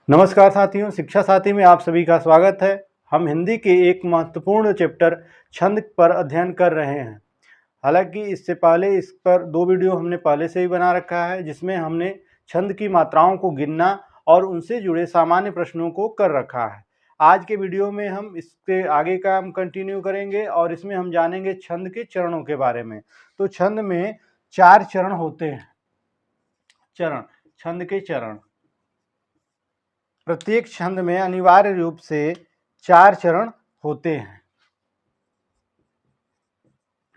नमस्कार साथियों, शिक्षा साथी में आप सभी का स्वागत है। हम हिंदी के एक महत्वपूर्ण चैप्टर छंद पर अध्ययन कर रहे हैं। हालांकि इससे पहले इस पर 2 वीडियो हमने पहले से ही बना रखा है, जिसमें हमने छंद की मात्राओं को गिनना और उनसे जुड़े सामान्य प्रश्नों को कर रखा है। आज के वीडियो में हम इसके आगे का हम कंटिन्यू करेंगे और इसमें हम जानेंगे छंद के चरणों के बारे में। तो छंद में 4 चरण होते हैं। छंद के चरण, प्रत्येक छंद में अनिवार्य रूप से 4 चरण होते हैं।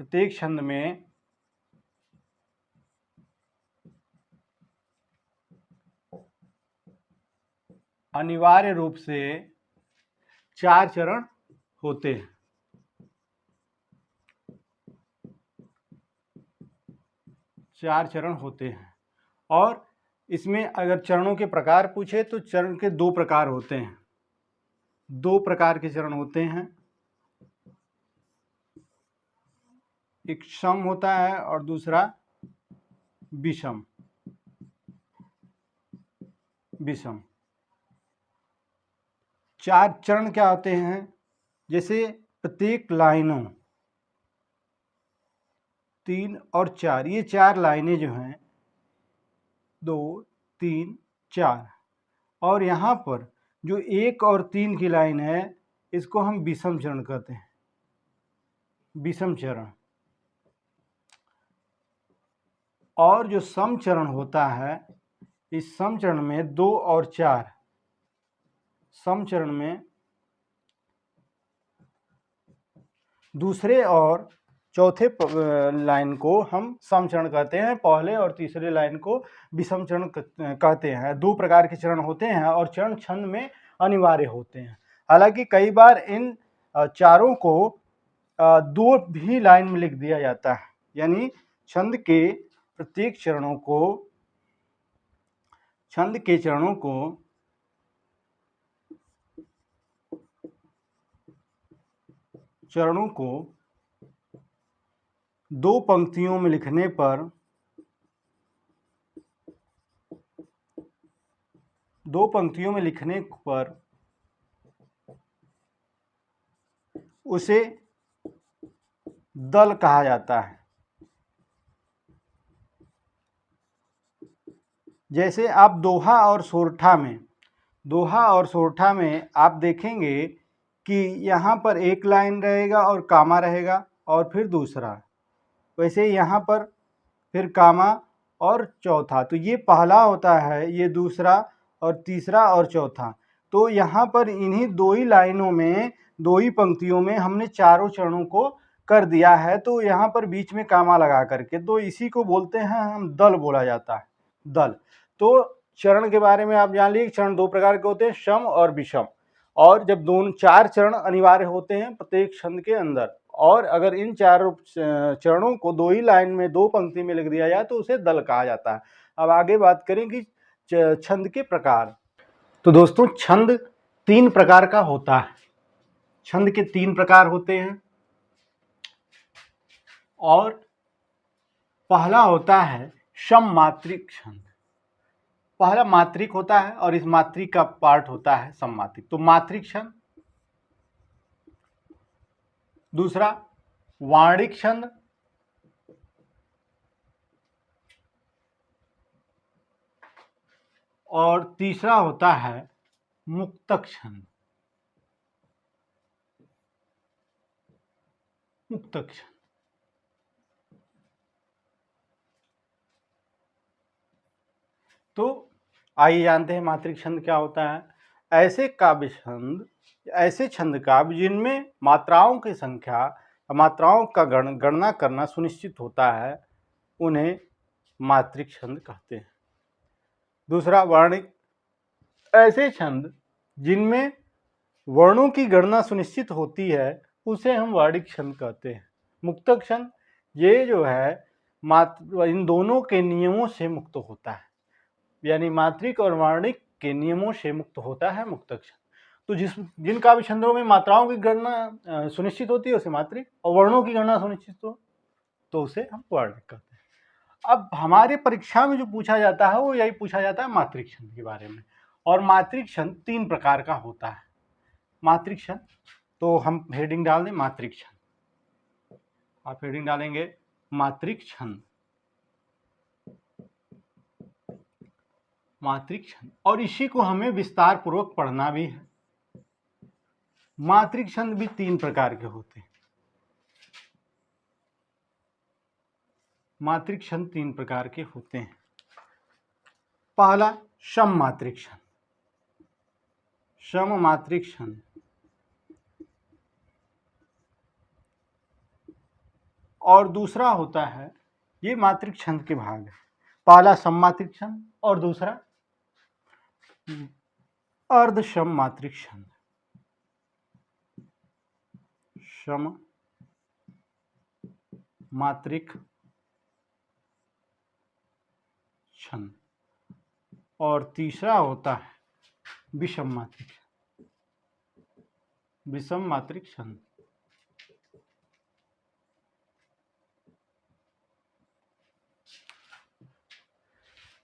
प्रत्येक छंद में अनिवार्य रूप से 4 चरण होते हैं। चार चरण होते हैं और इसमें अगर चरणों के प्रकार पूछे तो चरण के 2 प्रकार होते हैं। 2 प्रकार के चरण होते हैं, एक सम होता है और दूसरा विषम। चार चरण क्या होते हैं? जैसे प्रत्येक लाइनों 3 और 4, ये 4 लाइनें जो हैं 2, 3, 4, और यहाँ पर जो 1 और 3 की लाइन है इसको हम विषम चरण कहते हैं। विषम चरण। और जो सम चरण होता है, इस सम चरण में 2 और 4, सम चरण में दूसरे और चौथे लाइन को हम सम चरण कहते हैं, पहले और तीसरे लाइन को विषम चरण कहते हैं। 2 प्रकार के चरण होते हैं और चरण छंद में अनिवार्य होते हैं। हालांकि कई बार इन चारों को 2 भी लाइन में लिख दिया जाता है, यानी छंद के प्रत्येक चरणों को चरणों को 2 पंक्तियों में लिखने पर उसे दल कहा जाता है। जैसे आप दोहा और सोरठा में आप देखेंगे कि यहाँ पर एक लाइन रहेगा और कामा रहेगा और फिर दूसरा, वैसे यहाँ पर फिर कामा और चौथा, तो ये पहला होता है, ये दूसरा और तीसरा और चौथा। तो यहाँ पर इन्हीं 2 ही लाइनों में, 2 ही पंक्तियों में हमने चारों चरणों को कर दिया है, तो यहाँ पर बीच में कामा लगा करके, तो इसी को बोलते हैं हम दल, बोला जाता है दल। तो चरण के बारे में आप जान लीजिए, चरण 2 प्रकार के होते हैं, सम और विषम। और जब 4 चरण अनिवार्य होते हैं प्रत्येक छंद के अंदर, और अगर इन 4 चरणों को 2 ही लाइन में 2 पंक्ति में लिख दिया जाए तो उसे दल कहा जाता है। अब आगे बात करें कि छंद के प्रकार। तो दोस्तों, छंद 3 प्रकार का होता है। छंद के 3 प्रकार होते हैं और पहला होता है सम मात्रिक छंद। पहला मात्रिक होता है और इस मात्रिक का पार्ट होता है सम मात्रिक, तो मात्रिक छंद। दूसरा वार्णिक छंद, और तीसरा होता है मुक्तक छंद। मुक्तक छंद। तो आइए जानते हैं मात्रिक छंद क्या होता है। ऐसे काव्य छंद, ऐसे छंद काव्य जिनमें मात्राओं की संख्या, मात्राओं का गणना करना सुनिश्चित होता है, उन्हें मात्रिक छंद कहते हैं। दूसरा वर्णिक, ऐसे छंद जिनमें वर्णों की गणना सुनिश्चित होती है उसे हम वर्णिक छंद कहते हैं। मुक्तक छंद, ये जो है इन दोनों के नियमों से मुक्त होता है, यानी मात्रिक और वर्णिक के नियमों से मुक्त होता है मुक्तक छंद। तो जिन काव्य छंदों में मात्राओं की गणना सुनिश्चित होती है उसे मात्रिक, और वर्णों की गणना सुनिश्चित हो तो उसे हम वर्णिक कहते हैं। अब हमारे परीक्षा में जो पूछा जाता है वो यही पूछा जाता है मात्रिक छंद के बारे में, और मात्रिक छंद 3 प्रकार का होता है। मात्रिक छंद, तो हम हेडिंग डाल दें मात्रिक छंद, आप हेडिंग डालेंगे मात्रिक छंद, मात्रिक छंद, और इसी को हमें विस्तार पूर्वक पढ़ना भी है। मात्रिक छंद भी 3 प्रकार के होते हैं। मात्रिक छंद 3 प्रकार के होते हैं। पहला सम मात्रिक छंद, सम मात्रिक छंद, और दूसरा होता है, ये मात्रिक छंद के भाग है, पहला सम मात्रिक छंद और दूसरा अर्ध सम मात्रिक छंद, सम मात्रिक छंद, और तीसरा होता है विषम मात्रिक, विषम मात्रिक छंद।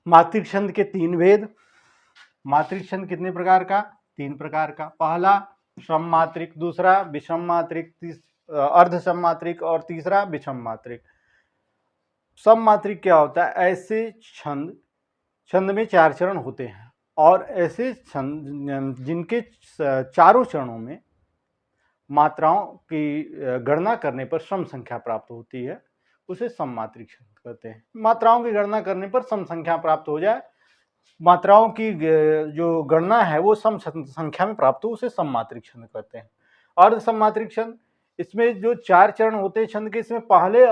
मात्रिक छंद के 3 भेद। मात्रिक छंद कितने प्रकार का? 3 प्रकार का। पहला सम मात्रिक, दूसरा विषम मात्रिक, अर्ध सम मात्रिक, और तीसरा विषम मात्रिक। सम मात्रिक क्या होता है? ऐसे छंद में 4 चरण होते हैं, और ऐसे छंद जिनके चारों चरणों में मात्राओं की गणना करने पर सम संख्या प्राप्त होती है, उसे सम मात्रिक छंद कहते हैं। मात्राओं की गणना करने पर सम संख्या प्राप्त हो जाए, मात्राओं की जो गणना है वो सम संख्या में प्राप्त हो, उसे सम मात्रिक छंद कहते हैं। अर्ध सम मात्रिक छंद, इसमें जो 4 चरण होते हैं छंद के, इसमें पहले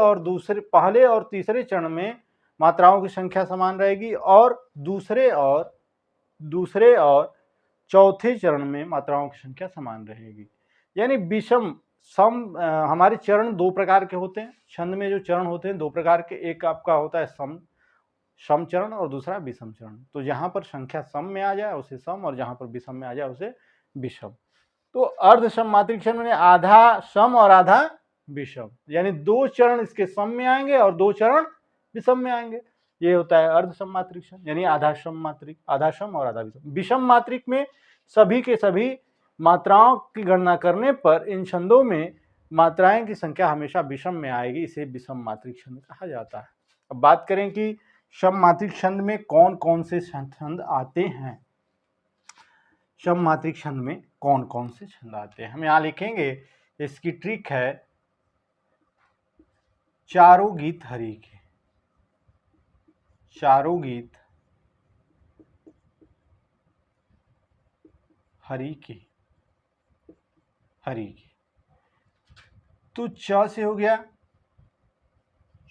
और तीसरे चरण में मात्राओं की संख्या समान रहेगी, और दूसरे और चौथे चरण में मात्राओं की संख्या समान रहेगी। यानी विषम सम, हमारे चरण 2 प्रकार के होते हैं। छंद में जो चरण होते हैं 2 प्रकार के, एक आपका होता है सम चरण और दूसरा विषम चरण। तो जहां पर संख्या सम में आ जाए उसे सम, और जहां पर विषम में आ जाए उसे विषम। तो अर्ध सम मात्रिक छंद में आधा सम और आधा विषम, यानी 2 चरण इसके सम में आएंगे और 2 चरण विषम में आएंगे। ये होता है अर्ध सम मात्रिक छंद, यानी आधा सम मात्रिक, आधा सम और आधा विषम। विषम मात्रिक में सभी के सभी मात्राओं की गणना करने पर इन छंदों में मात्राएं की संख्या हमेशा विषम में आएगी, इसे विषम मात्रिक छंद कहा जाता है। अब बात करें कि सम मात्रिक छंद में कौन कौन से छंद आते हैं। सम मात्रिक छंद में कौन कौन से छंद आते हैं, हम यहां लिखेंगे। इसकी ट्रिक है चारों गीत हरि के, चारों गीत हरि के, हरि के। तो च से हो गया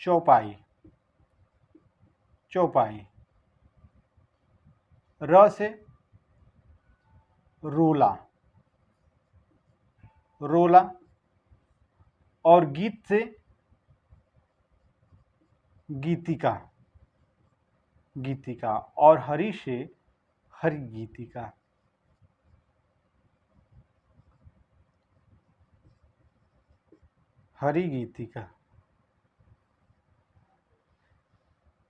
चौपाई, चौपाई। र से रोला, रोला। और गीत से गीतिका, गीतिका। और हरि से हरि गीतिका। हरि गीतिका।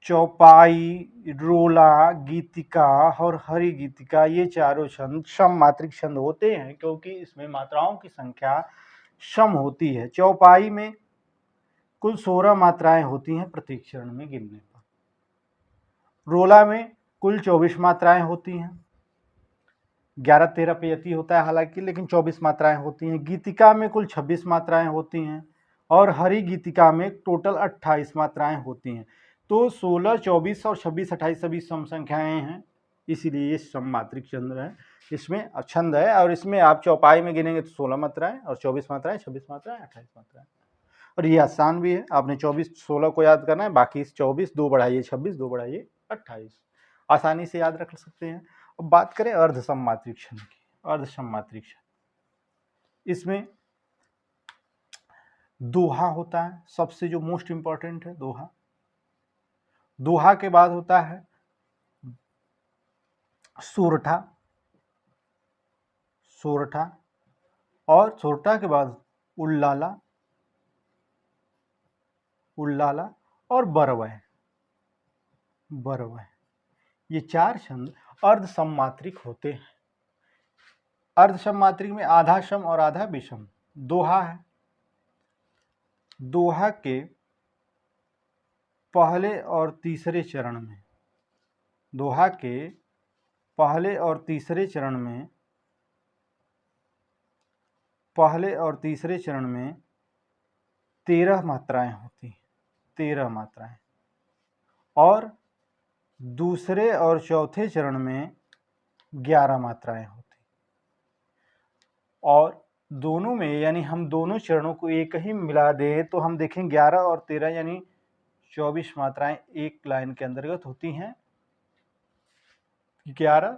चौपाई, रोला, गीतिका और हरि गीतिका, ये चारों छंद सम मात्रिक छंद होते हैं, क्योंकि इसमें मात्राओं की संख्या सम होती है। चौपाई में कुल 16 मात्राएं होती हैं प्रत्येक चरण में गिनने पर। रोला में कुल 24 मात्राएं होती हैं, 11-13 पेयती होता है हालांकि, लेकिन 24 मात्राएं होती हैं। गीतिका में कुल 26 मात्राएं होती हैं, और हरि गीतिका में टोटल 28 मात्राएं होती हैं। तो 16, 24 और 26, 28 सभी सम संख्याएं हैं, इसीलिए ये सम मात्रिक छंद है। इसमें छंद है, और इसमें आप चौपाई में गिनेंगे तो 16 मात्राएं, और 24 मात्राएं, 26 मात्राएं, 28 मात्राएं। और ये आसान भी है, आपने 24 16 को याद करना है, बाकी 24 2 बढ़ाइए 26, 2 बढ़ाइए 28, आसानी से याद रख सकते हैं। अब बात करें अर्ध सम मात्रिक छंद की। अर्ध सम मात्रिक छंद, इसमें दोहा होता है, सबसे जो मोस्ट इंपॉर्टेंट है दोहा। दोहा के बाद होता है सोरठा, सोरठा। और सोरठा के बाद उल्लाला, उल्लाला। और बरवय, बरवय। ये 4 छंद अर्धसममात्रिक होते हैं। अर्धसममात्रिक में आधा सम और आधा विषम। दोहा है, दोहा के पहले और तीसरे चरण में, दोहा के पहले और तीसरे चरण में, पहले और तीसरे चरण में 13 मात्राएं होती हैं, 13 मात्राएं, और दूसरे और चौथे चरण में 11 मात्राएं होती। और दोनों में यानी हम दोनों चरणों को एक ही मिला दें तो हम देखें 11 और 13 यानी 24 मात्राएं एक लाइन के अंतर्गत होती हैं। 11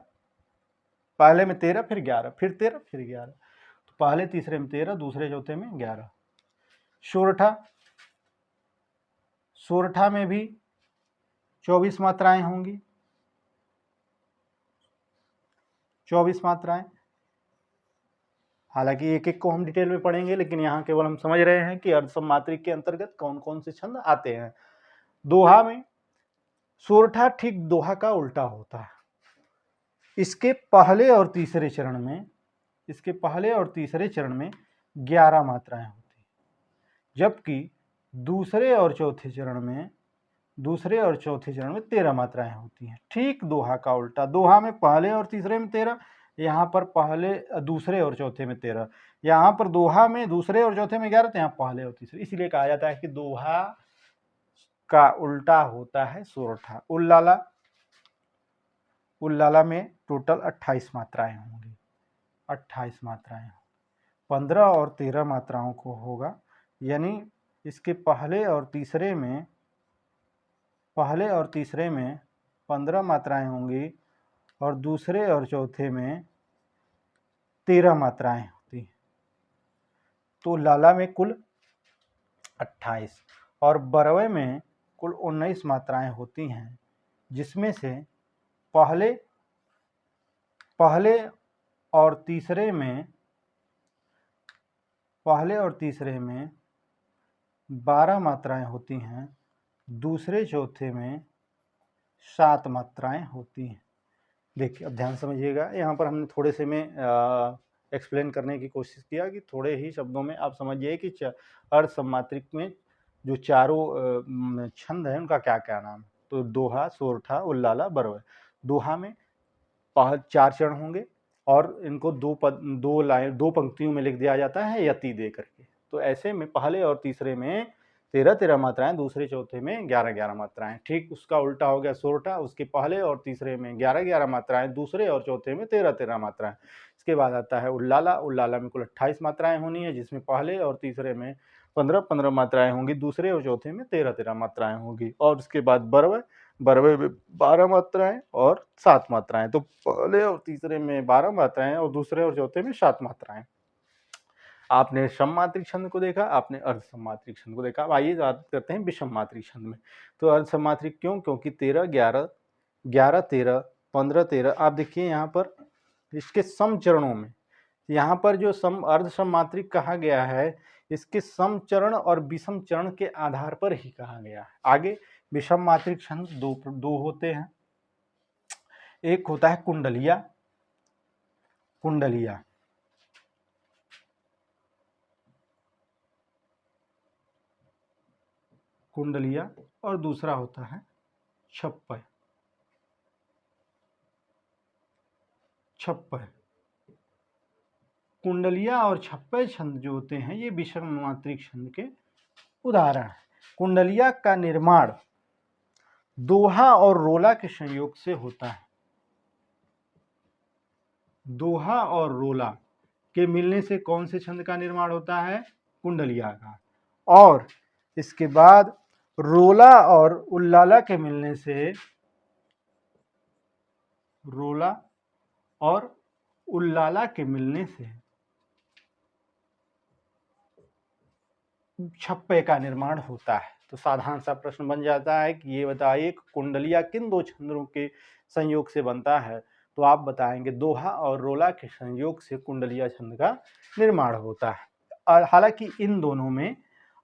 पहले में 13 फिर 11 फिर 13 फिर 11, तो पहले तीसरे में 13 दूसरे चौथे में 11। सोरठा, सोरठा में भी 24 मात्राएं होंगी, 24 मात्राएं। हालांकि एक एक को हम डिटेल में पढ़ेंगे, लेकिन यहाँ केवल हम समझ रहे हैं कि अर्धसममात्रिक के अंतर्गत कौन कौन से छंद आते हैं। दोहा में सोरठा ठीक दोहा का उल्टा होता है। इसके पहले और तीसरे चरण में, इसके पहले और तीसरे चरण में 11 मात्राएं होती, जबकि दूसरे और चौथे चरण में, दूसरे और चौथे चरण में 13 मात्राएं होती हैं। ठीक दोहा का उल्टा। दोहा में पहले और तीसरे में 13, यहाँ पर पहले दूसरे और चौथे में 13। यहाँ पर दोहा में दूसरे और चौथे में 11, तो यहाँ पहले और तीसरे। इसलिए कहा जाता है कि दोहा का उल्टा होता है सोरठा। उल्लाला, उल्लाला में टोटल 28 मात्राएं होंगी, 28 मात्राएं, 15 और 13 मात्राओं को होगा, यानी इसके पहले और तीसरे में, पहले और तीसरे में 15 मात्राएं होंगी और दूसरे और चौथे में 13 मात्राएं होती हैं। तो लाला में कुल 28 और बरवे में कुल 19 मात्राएं होती हैं, जिसमें से पहले और तीसरे में, पहले और तीसरे में 12 मात्राएं होती हैं, दूसरे चौथे में 7 मात्राएं होती हैं। देखिए अब ध्यान समझिएगा, यहाँ पर हमने थोड़े से में एक्सप्लेन करने की कोशिश किया कि थोड़े ही शब्दों में आप समझिए कि अर्धसममात्रिक में जो चारों छंद हैं उनका क्या क्या नाम। तो दोहा, सोरठा, उल्लाला, बरवे। दोहा में 4 चरण होंगे और इनको दो पंक्तियों में लिख दिया जाता है यति दे करके। तो ऐसे में पहले और तीसरे में 13 मात्राएं, दूसरे चौथे में 11 मात्राएं। ठीक उसका उल्टा हो गया सोरठा, उसके पहले और तीसरे में 11 मात्राएं, दूसरे और चौथे में 13 मात्राएं। इसके बाद आता है उल्लाला, उल्लाला में कुल 28 मात्राएं होनी है, जिसमें पहले और तीसरे में 15 मात्राएं होंगी, दूसरे और चौथे में 13 मात्राएं होंगी। और उसके बाद बरवे, बरवे में 12 मात्राएं और 7 मात्राएं। तो पहले और तीसरे में 12 मात्राएं और दूसरे और चौथे में 7 मात्राएं। आपने सममात्रिक छंद को देखा, आपने अर्धसममात्रिक छंद को देखा। अब आइए बात करते हैं विषममात्रिक छंद में। तो अर्धसममात्रिक क्यों? क्योंकि 13, 11, 11, 13, 15, 13। आप देखिए यहाँ पर इसके सम चरणों में, यहाँ पर जो अर्धसममात्रिक कहा गया है, इसके सम चरण और विषम चरण के आधार पर ही कहा गया है। आगे विषममात्रिक छंद दो होते हैं। एक होता है कुंडलिया, कुंडलिया, कुंडलिया, और दूसरा होता है छप्पय, छप्पय। कुंडलिया और छप्पय छंद जो होते हैं ये विषममात्रिक छंद के उदाहरण हैं। कुंडलिया का निर्माण दोहा और रोला के संयोग से होता है। दोहा और रोला के मिलने से कौन से छंद का निर्माण होता है? कुंडलिया का। और इसके बाद रोला और उल्लाला के मिलने से, रोला और उल्लाला के मिलने से छप्पे का निर्माण होता है। तो साधारण सा प्रश्न बन जाता है कि ये बताइए कुंडलिया किन दो छंदों के संयोग से बनता है? तो आप बताएंगे दोहा और रोला के संयोग से कुंडलिया छंद का निर्माण होता है। हालांकि इन दोनों में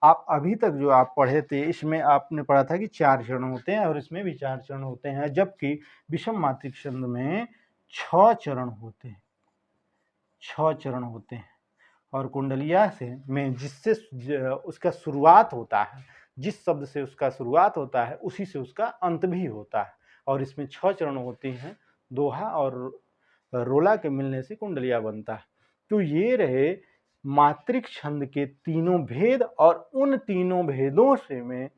आप अभी तक जो आप पढ़े थे इसमें आपने पढ़ा था कि 4 चरण होते हैं और इसमें भी 4 चरण होते हैं, जबकि विषम मात्रिक छंद में 6 चरण होते हैं, 6 चरण होते हैं। और कुंडलिया से में जिससे उसका शुरुआत होता है, जिस शब्द से उसका शुरुआत होता है उसी से उसका अंत भी होता है। और इसमें 6 चरण होती हैं, दोहा और रोला के मिलने से कुंडलिया बनता है। तो ये रहे मात्रिक छंद के तीनों भेद, और उन तीनों भेदों से में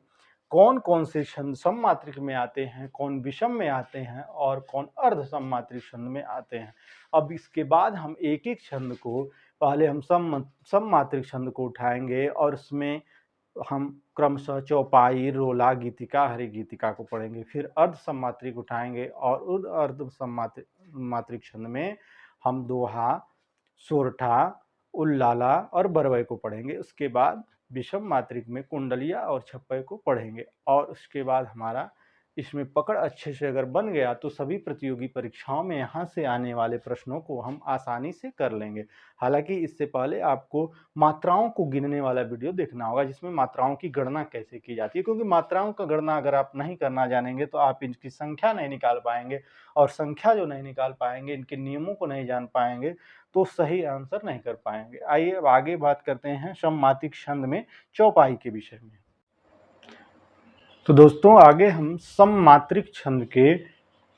कौन कौन से छंद सममात्रिक में आते हैं, कौन विषम में आते हैं और कौन अर्ध सममात्रिक छंद में आते हैं। अब इसके बाद हम एक एक छंद को, पहले हम सममात्रिक छंद को उठाएंगे और उसमें हम क्रमशः चौपाई, रोला, गीतिका, हरि गीतिका को पढ़ेंगे। फिर अर्ध सममात्रिक उठाएंगे और उस अर्ध सममात्रिक छंद में हम दोहा, सोरठा, उल्लाला और बरवै को पढ़ेंगे। उसके बाद विषम मात्रिक में कुंडलिया और छप्पय को पढ़ेंगे। और उसके बाद हमारा इसमें पकड़ अच्छे से अगर बन गया तो सभी प्रतियोगी परीक्षाओं में यहाँ से आने वाले प्रश्नों को हम आसानी से कर लेंगे। हालांकि इससे पहले आपको मात्राओं को गिनने वाला वीडियो देखना होगा, जिसमें मात्राओं की गणना कैसे की जाती है, क्योंकि मात्राओं का गणना अगर आप नहीं करना जानेंगे तो आप इनकी संख्या नहीं निकाल पाएंगे, और संख्या जो नहीं निकाल पाएंगे, इनके नियमों को नहीं जान पाएंगे, तो सही आंसर नहीं कर पाएंगे। आइए अब आगे बात करते हैं सममात्रिक छंद में चौपाई के विषय में। तो दोस्तों आगे हम सममात्रिक छंद के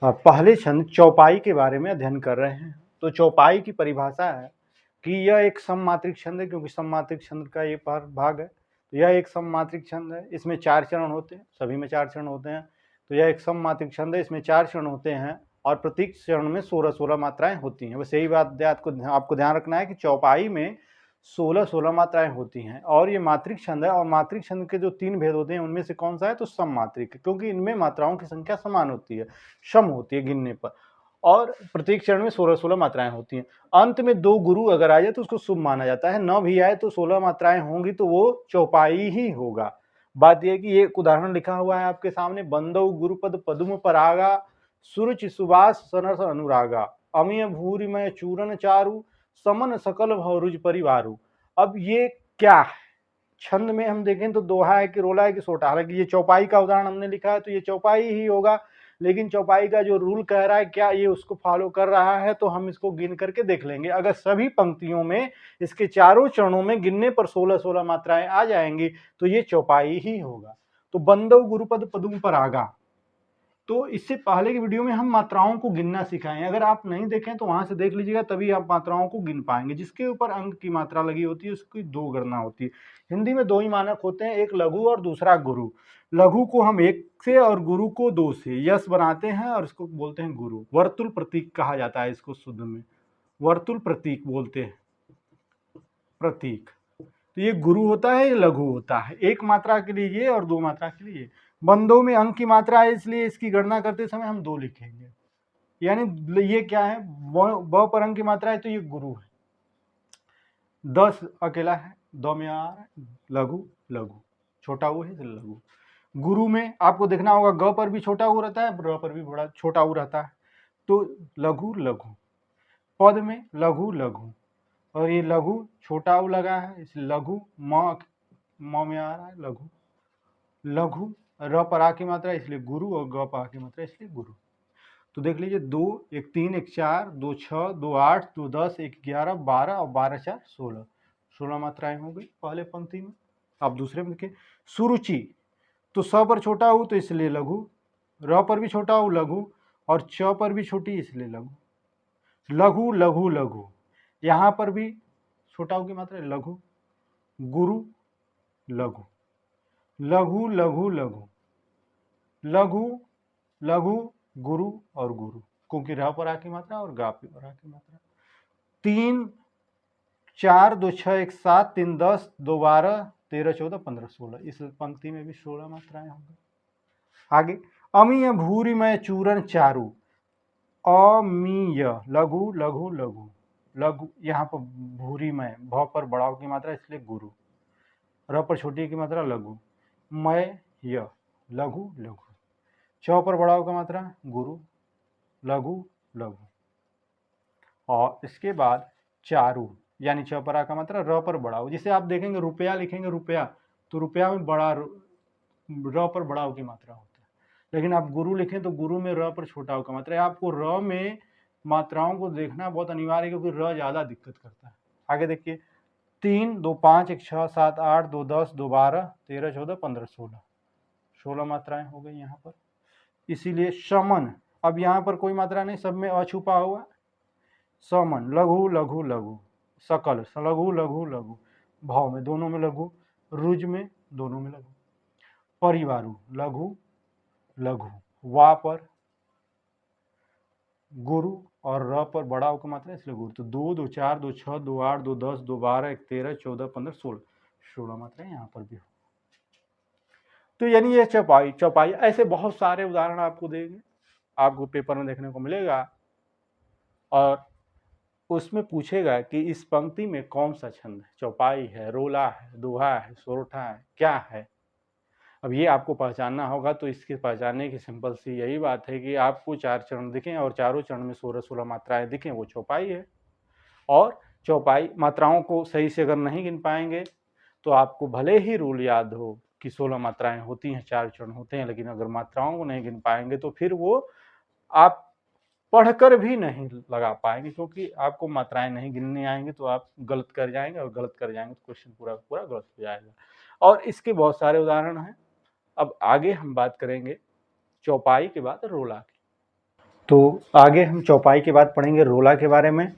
पहले छंद चौपाई के बारे में अध्ययन कर रहे हैं। तो चौपाई की परिभाषा है कि यह एक सममात्रिक छंद है, क्योंकि सममात्रिक छंद का ये भाग है। तो यह एक सममात्रिक छंद है, इसमें 4 चरण होते हैं, सभी में 4 चरण होते हैं। तो यह एक सममात्रिक छंद है, इसमें 4 चरण होते हैं और प्रत्येक चरण में 16-16 मात्राएं होती हैं। बस यही बात आपको ध्यान रखना है कि चौपाई में 16-16 मात्राएं होती हैं। और ये मात्रिक छंद है, और मात्रिक छंद के जो 3 भेद होते हैं उनमें से कौन सा है, तो सममात्रिक, क्योंकि इनमें मात्राओं की संख्या समान होती है, सम होती है गिनने पर, और प्रत्येक चरण में 16-16 मात्राएं होती हैं। अंत में 2 गुरु अगर आ जाए तो उसको शुभ माना जाता है, न भी आए तो 16 मात्राएं होंगी तो वो चौपाई ही होगा। बात यह है कि एक उदाहरण लिखा हुआ है आपके सामने, बंदौ गुरुपद पद्म परागा, सुरुचि सुबास सनस अनुरागा, अमीय भूरिमय चूरण चारु, समन सकल भवरुज परिवारु। अब ये क्या है, छंद में हम देखें तो दोहा है कि रोला है कि सोटा। हालांकि ये चौपाई का उदाहरण हमने लिखा है तो ये चौपाई ही होगा, लेकिन चौपाई का जो रूल कह रहा है क्या ये उसको फॉलो कर रहा है, तो हम इसको गिन करके देख लेंगे। अगर सभी पंक्तियों में इसके चारों चरणों में गिनने पर 16-16 मात्राएं आ जाएंगी तो ये चौपाई ही होगा। तो बंदौ गुरुपद पदुम परागा, तो इससे पहले की वीडियो में हम मात्राओं को गिनना सिखाएं, अगर आप नहीं देखें तो वहां से देख लीजिएगा, तभी आप मात्राओं को गिन पाएंगे। जिसके ऊपर अंक की मात्रा लगी होती है उसकी 2 गणना होती है। हिंदी में 2 ही मानक होते हैं, एक लघु और दूसरा गुरु। लघु को हम 1 से और गुरु को 2 से यश बनाते हैं और इसको बोलते हैं गुरु। वर्तुल प्रतीक कहा जाता है इसको, शुद्ध में वर्तुल प्रतीक बोलते हैं, प्रतीक। तो ये गुरु होता है, ये लघु होता है, 1 मात्रा के लिए ये और 2 मात्रा के लिए। बंदों में अंक की मात्रा है इसलिए इसकी गणना करते समय हम 2 लिखेंगे, यानी ये क्या है, ब पर अंक की मात्रा है तो ये गुरु है। 10 अकेला है, द में आ रहा है, लघु लघु, छोटा ऊ है इसलिए लघु। गुरु में आपको देखना होगा ग पर भी छोटा ऊ रहता है, र पर भी बड़ा छोटा ऊ रहता है, तो लघु लघु। पद में लघु लघु, और ये लघु छोटा ऊ लगा है इसलिए लघु। म में आ रहा है लघु लघु, र पर आ की मात्रा इसलिए गुरु, और ग पर आ की मात्रा इसलिए गुरु। तो देख लीजिए 2, 1 3, 1 4, 2 6, 2 8, 2 10, 1 11, 12 और 12 4 16, 16 मात्राएं हो गई पहले पंक्ति में। अब दूसरे में देखिए, सुरुचि, तो स पर छोटा हो तो इसलिए लघु, र पर भी छोटा हो लघु, और च पर भी छोटी इसलिए लघु। लघु लघु लघु, यहाँ पर भी छोटा हो की मात्रा लघु। गुरु लघु, लघु लघु लघु, लघु लघु गुरु और गुरु, क्योंकि र पर आ की मात्रा और गा पर आ की मात्रा। 3 4, 2 6, 1 7, 3 10, 2 12, 13 14, 15 16, इस पंक्ति में भी 16 मात्राएं होंगी। आगे, अमीय भूरिमय चूरण चारु, अमीय लघु लघु लघु लघु, यहाँ पर भूरिमय, भ पर बड़ाव की मात्रा इसलिए गुरु, र पर छोटी की मात्रा लघु, मय य लघु लघु, च पर बड़ाव का मात्रा गुरु, लघु लघु। और इसके बाद चारु, यानी च पर आ का मात्रा र पर बड़ाव, जिसे आप देखेंगे रुपया लिखेंगे रुपया, तो रुपया में बड़ा र पर बड़ा उ की मात्रा होता है। लेकिन आप गुरु लिखें तो गुरु में र पर छोटा उ का मात्रा है। आपको र में मात्राओं को देखना बहुत अनिवार्य है, क्योंकि र ज़्यादा दिक्कत करता है। आगे देखिए, 3, 2, 5, 1, 6, 7, 8, 2, 10, 2, 12, 13, 14, 15, 16 मात्राएं हो गई यहाँ पर। इसीलिए समन, अब यहाँ पर कोई मात्रा नहीं, सब में अ छुपा हुआ। समन, लघु लघु लघु, सकल, लघु लघु लघु, भाव में दोनों में लघु, रुज में दोनों में लघु, परिवारु लघु लघु, वा पर गुरु और र पर बड़ा का मात्रा इसलिए गुरु। तो 2, 2, 4, 2, 6, 2, 8, 2, 10, 2, 12, 1, 13, 14, 15, 16 मात्रा यहाँ पर भी हो। तो यानी ये चौपाई चौपाई, ऐसे बहुत सारे उदाहरण आपको देंगे, आपको पेपर में देखने को मिलेगा। और उसमें पूछेगा कि इस पंक्ति में कौन सा छंद है, चौपाई है, रोला है, दोहा है, सोरठा है, क्या है। अब ये आपको पहचानना होगा। तो इसके पहचानने की सिंपल सी यही बात है कि आपको 4 चरण दिखें और चारों चरण में 16-16 मात्राएं दिखें, वो चौपाई है। और चौपाई मात्राओं को सही से अगर नहीं गिन पाएंगे तो आपको भले ही रूल याद हो कि 16 मात्राएं होती हैं, 4 चरण होते हैं, लेकिन अगर मात्राओं को नहीं गिन पाएंगे तो फिर वो आप पढ़कर भी नहीं लगा पाएंगे, क्योंकि आपको मात्राएं नहीं गिनने आएंगे तो आप गलत कर जाएंगे, और गलत कर जाएंगे तो क्वेश्चन पूरा पूरा गलत हो जाएगा। और इसके बहुत सारे उदाहरण हैं। अब आगे हम बात करेंगे चौपाई के बाद रोला की। तो आगे हम चौपाई के बाद पढ़ेंगे रोला के बारे में।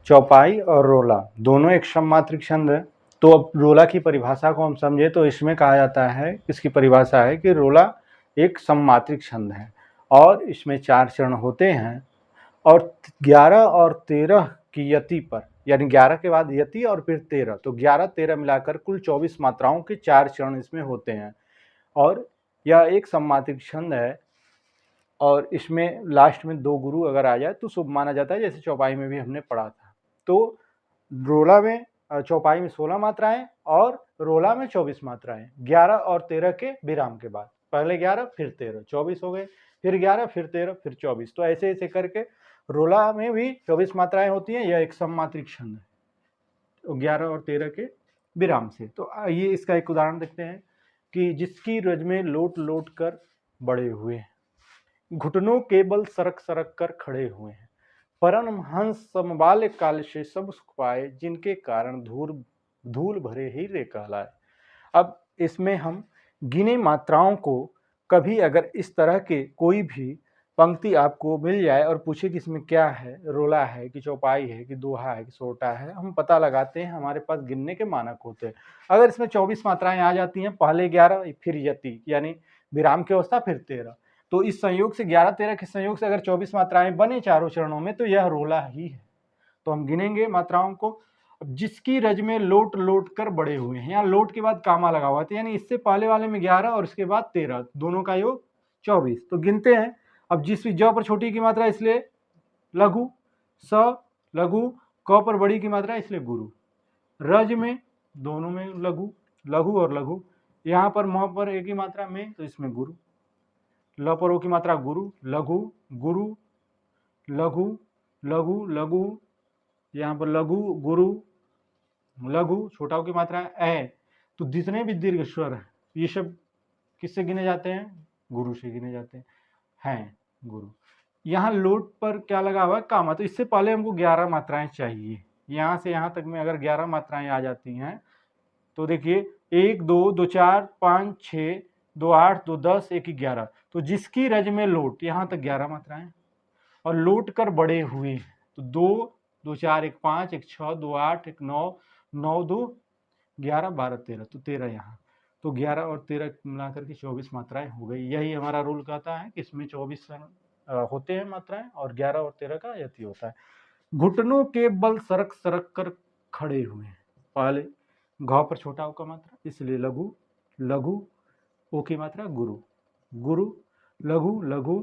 चौपाई और रोला दोनों एक सममात्रिक छंद है। तो अब रोला की परिभाषा को हम समझे तो इसमें कहा जाता है, इसकी परिभाषा है कि रोला एक सममात्रिक छंद है और इसमें 4 चरण होते हैं और 11 और 13 की यति पर, यानी 11 के बाद यति और फिर 13, तो 11-13 मिलाकर कुल 24 मात्राओं के 4 चरण इसमें होते हैं। और यह एक सममात्रिक छंद है और इसमें लास्ट में 2 गुरु अगर आ जाए तो शुभ माना जाता है, जैसे चौपाई में भी हमने पढ़ा था। तो रोला में चौपाई में 16 मात्राएं और रोला में 24 मात्राएं, 11 और 13 के विराम के बाद। पहले 11 फिर 13, 24 हो गए, फिर 11 फिर 13 फिर 24। तो ऐसे ऐसे करके रोला में भी 24 मात्राएं होती हैं। यह एक सममात्रिक छंद है, तो 11 और 13 के विराम से। तो आइए इसका एक उदाहरण देखते हैं कि जिसकी रज में लोट लोट कर बड़े हुए हैं, घुटनों के बल सरक सरक कर खड़े हुए हैं, परमहंस समबाल्य काल से सब सुख पाए, जिनके कारण धूल भरे हीरे कहलाए। अब इसमें हम गिने मात्राओं को कभी अगर इस तरह के कोई भी पंक्ति आपको मिल जाए और पूछे कि इसमें क्या है, रोला है कि चौपाई है कि दोहा है कि सोटा है, हम पता लगाते हैं, हमारे पास गिनने के मानक होते हैं। अगर इसमें 24 मात्राएं आ जाती हैं, पहले 11 फिर यति यानी विराम की अवस्था फिर 13, तो इस संयोग से 11-13 के संयोग से अगर 24 मात्राएं बने चारों चरणों में तो यह रोला ही है। तो हम गिनेंगे मात्राओं को। जिसकी रज में लोट लोट कर बड़े हुए हैं, यहाँ लोट के बाद कामा लगा हुआ था, यानी इससे पहले वाले में 11 और इसके बाद 13, दोनों का योग 24। तो गिनते हैं। अब जिस ज पर छोटी की मात्रा इसलिए लघु, स लघु, क पर बड़ी की मात्रा इसलिए गुरु, रज में दोनों में लघु, लघु और लघु, यहाँ पर म पर एक ही मात्रा में तो इसमें गुरु, ल पर ओ की मात्रा गुरु, लघु गुरु, लघु लघु लघु, यहाँ पर लघु गुरु, लघु छोटा ओ की मात्रा है। तो जितने भी दीर्घ स्वर हैं ये सब किससे गिने जाते हैं, गुरु से गिने जाते हैं गुरु। यहाँ लोट पर क्या लगा हुआ है, कामा, तो इससे पहले हमको 11 मात्राएं चाहिए। यहाँ से यहाँ तक में अगर 11 मात्राएं आ जाती हैं तो देखिए 1 2 2 4 5 6 2 8 2 10 1 11, तो जिसकी रज में लोट यहाँ तक 11 मात्राएं और लोट कर बड़े हुए, तो 2 2 4 1 5 1 6 2 8 1 9 9 2 11 12 13, तो 13 यहाँ, तो 11 और 13 मिलाकर के 24 मात्राएं हो गई। यही हमारा रूल कहता है कि इसमें 24 होते हैं मात्राएं और 11 और 13 का यति होता है। घुटनों के बल सरक सरक कर खड़े हुए हैं, पहले घ पर छोटा ओ का मात्रा इसलिए लघु, लघु ओ की मात्रा गुरु, गुरु लघु लघु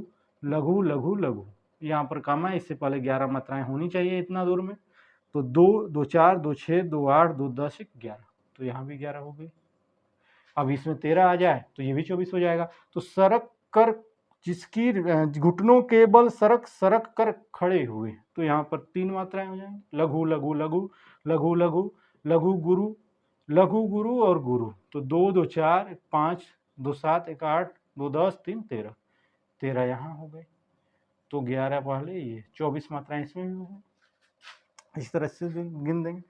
लघु लघु लघु, यहाँ पर कामा, इससे पहले 11 मात्राएं होनी चाहिए इतना दूर में, तो 2 2 4 2 6 2 8 2 10 1 11, तो यहाँ भी 11 हो गई। अब इसमें 13 आ जाए तो ये भी 24 हो जाएगा। तो सरक कर, जिसकी घुटनों के बल सरक सरक कर खड़े हुए, तो यहाँ पर 3 मात्राएं हो जाएंगी, लघु लघु लघु लघु लघु लघु गुरु, लघु गुरु और गुरु, तो 2 2 4 1 5 2 7 1 8 2 10 3 13, 13 यहाँ हो गए, तो 11 पहले, ये 24 मात्राएं इसमें भी हो गई। इस तरह से गिन देंगे।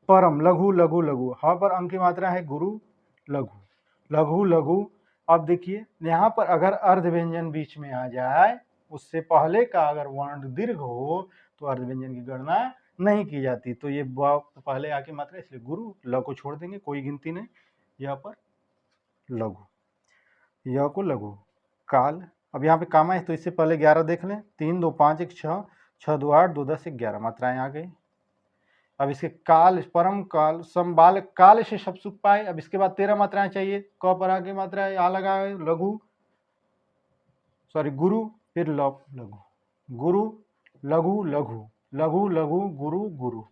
परम, लघु लघु लघु, हाँ पर अंक की मात्रा है गुरु लघु, लघु लघु। अब देखिए यहाँ पर अगर अर्ध व्यंजन बीच में आ जाए, उससे पहले का अगर वर्ण दीर्घ हो तो अर्ध व्यंजन की गणना नहीं की जाती, तो ये पहले आके मात्रा, इसलिए गुरु ल को छोड़ देंगे, कोई गिनती नहीं। यहाँ पर लघु, य को लघु। काल, अब यहाँ पे कामा है तो इससे पहले 11 देख लें, 3 2 5 1 6 6 2 8 2 10 11 मात्राएं आ गई। अब इसके काल, परम काल, समबाल काल से सब सुख पाए। अब इसके बाद 13 मात्राएं चाहिए, क पर आगे मात्रा है, आ लगा है लघु, सॉरी गुरु, फिर लघु, गुरु लघु लघु, लघु लघु गुरु गुरु,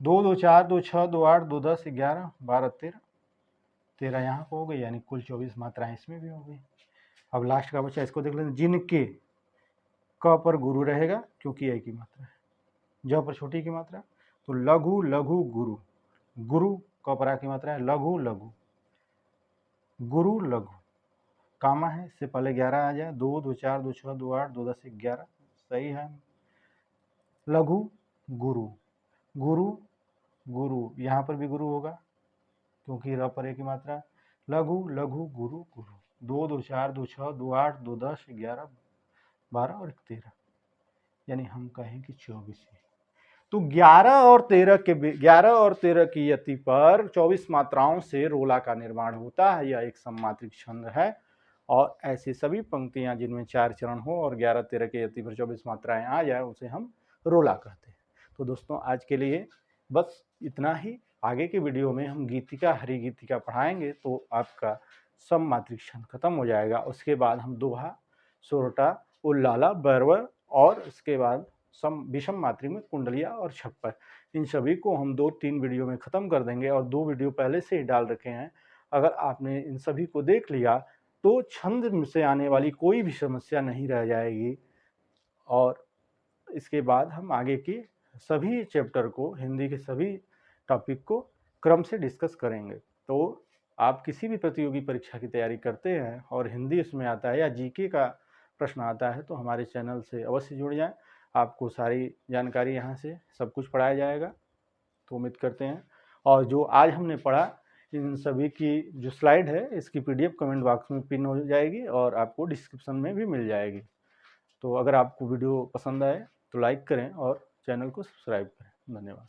2 2 4 2 6 2 8 2 10 11 12 13, 13 यहाँ को हो गई, यानी कुल 24 मात्राएं इसमें भी हो गई। अब लास्ट का बच्चा, इसको देख लेते, जिनके, क पर गुरु रहेगा क्योंकि एक ही मात्रा है, ज पर छोटी की मात्रा, तो लघु लघु गुरु, गुरु क पर आ की मात्रा है, लघु लघु गुरु लघु। कामा है, इससे पहले 11 आ जाए, 2 2 4 2 6 2 8 2 10 11, सही है। लघु गुरु, गुरु गुरु, यहाँ पर भी गुरु होगा क्योंकि र पर एक ही मात्रा है, लघु लघु गुरु गुरु, 2 2 4 2 6 2 8 2 10 11 12 और 13, यानी हम कहें कि 24 है। तो 11 और 13 की यति पर 24 मात्राओं से रोला का निर्माण होता है। यह एक सममात्रिक छंद है, और ऐसी सभी पंक्तियां जिनमें 4 चरण हो और 11 13 की यति पर 24 मात्राएं आ जाए, उसे हम रोला कहते हैं। तो दोस्तों आज के लिए बस इतना ही। आगे के वीडियो में हम गीतिका, हरि गीतिका पढ़ाएंगे, तो आपका सममात्रिक छंद खत्म हो जाएगा। उसके बाद हम दोहा, सोरठा, उल्लाला, बैरवा, और उसके बाद विषम मात्रिक में कुंडलिया और छप्पर, इन सभी को हम 2-3 वीडियो में ख़त्म कर देंगे, और 2 वीडियो पहले से ही डाल रखे हैं। अगर आपने इन सभी को देख लिया तो छंद से आने वाली कोई भी समस्या नहीं रह जाएगी। और इसके बाद हम आगे के सभी चैप्टर को, हिंदी के सभी टॉपिक को क्रम से डिस्कस करेंगे। तो आप किसी भी प्रतियोगी परीक्षा की तैयारी करते हैं और हिंदी उसमें आता है या जीके का प्रश्न आता है, तो हमारे चैनल से अवश्य जुड़ जाएं। आपको सारी जानकारी यहाँ से सब कुछ पढ़ाया जाएगा, तो उम्मीद करते हैं। और जो आज हमने पढ़ा, इन सभी की जो स्लाइड है, इसकी PDF कमेंट बॉक्स में पिन हो जाएगी और आपको डिस्क्रिप्शन में भी मिल जाएगी। तो अगर आपको वीडियो पसंद आए तो लाइक करें और चैनल को सब्सक्राइब करें। धन्यवाद।